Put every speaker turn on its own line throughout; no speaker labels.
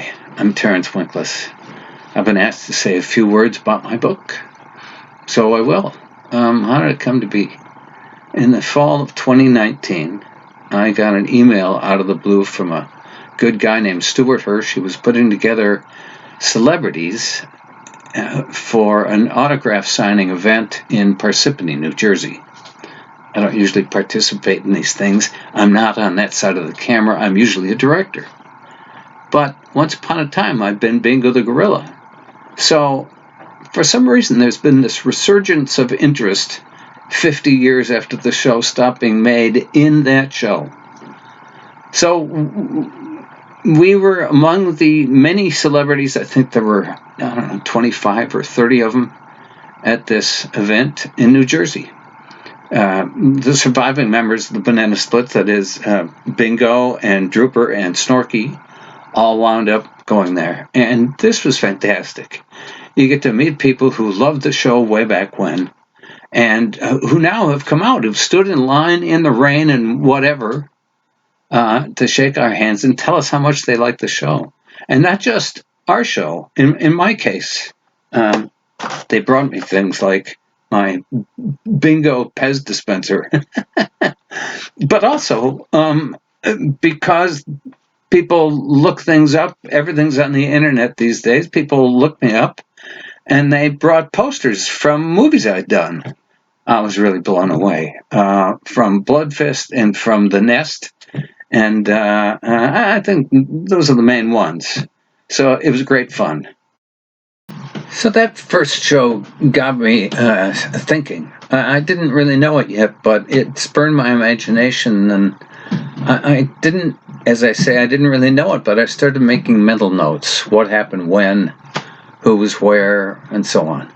Hi, I'm Terence Winkless. I've been asked to say a few words about my book, so I will. How did it come to be? In the fall of 2019, I got an email out of the blue from a good guy named Stuart Hirsch. He was putting together celebrities for an autograph signing event in Parsippany, New Jersey. I don't usually participate in these things. I'm not on that side of the camera. I'm usually a director. But once upon a time, I've been Bingo the Gorilla. So, for some reason, there's been this resurgence of interest 50 years after the show stopped being made in that show. So, we were among the many celebrities, I think there were, 25 or 30 of them at this event in New Jersey. The surviving members of the Banana Splits, that is Bingo and Drooper and Snorky, all wound up going there. And this was fantastic. You get to meet people who loved the show way back when, and who now have come out, who've stood in line in the rain and whatever, to shake our hands and tell us how much they like the show. And not just our show. In my case, they brought me things like my Bingo Pez dispenser. But also, because people look things up, everything's on the internet these days, people look me up, and they brought posters from movies I'd done. I was really blown away, from Blood Fist and from The Nest, and I think those are the main ones. So it was great fun. So that first show got me thinking. I didn't really know it yet, but it spurred my imagination, and I didn't, as I say, I didn't really know it, but I started making mental notes. What happened when, who was where, and so on.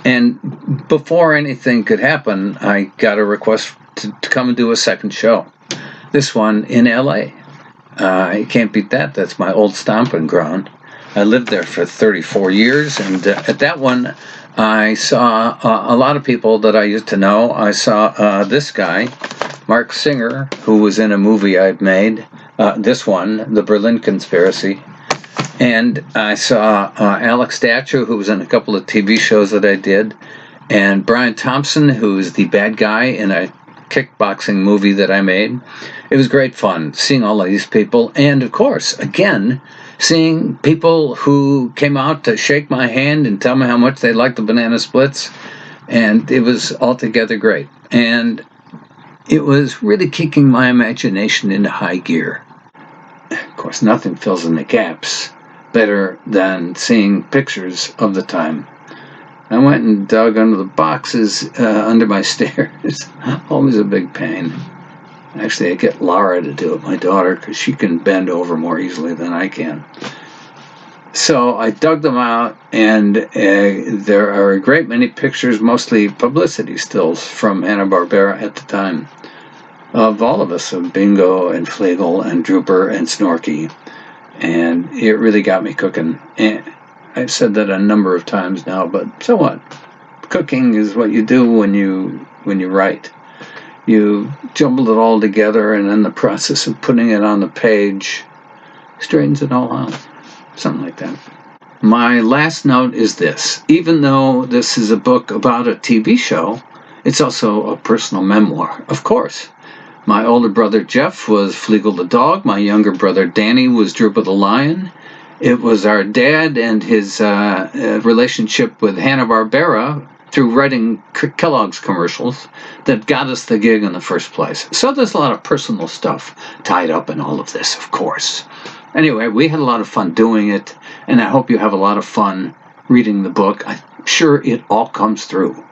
And before anything could happen, I got a request to come and do a second show. This one in L.A. You can't beat that. That's my old stomping ground. I lived there for 34 years, and at that one, I saw a lot of people that I used to know. I saw this guy, Mark Singer, who was in a movie I'd made, this one, The Berlin Conspiracy. And I saw Alex Datcher, who was in a couple of TV shows that I did, and Brian Thompson, who is the bad guy in a kickboxing movie that I made. It was great fun seeing all of these people, and of course, again, seeing people who came out to shake my hand and tell me how much they liked the Banana Splits, and it was altogether great. And it was really kicking my imagination into high gear. Of course, nothing fills in the gaps better than seeing pictures of the time. I went and dug under the boxes under my stairs. Always a big pain. Actually, I get Laura to do it, my daughter, because she can bend over more easily than I can. So I dug them out, and there are a great many pictures, mostly publicity stills from Hanna-Barbera at the time, of all of us, of Bingo and Flegel and Drooper and Snorky. And it really got me cooking. And I've said that a number of times now, but so what? Cooking is what you do when you write. You jumble it all together, and then the process of putting it on the page straightens it all out. Something like that. My last note is this. Even though this is a book about a TV show, it's also a personal memoir, of course. My older brother Jeff was Flegel the dog. My younger brother Danny was Drooper the lion. It was our dad and his relationship with Hanna-Barbera through writing Kellogg's commercials that got us the gig in the first place. So there's a lot of personal stuff tied up in all of this, of course. Anyway, we had a lot of fun doing it, and I hope you have a lot of fun reading the book. I'm sure it all comes through.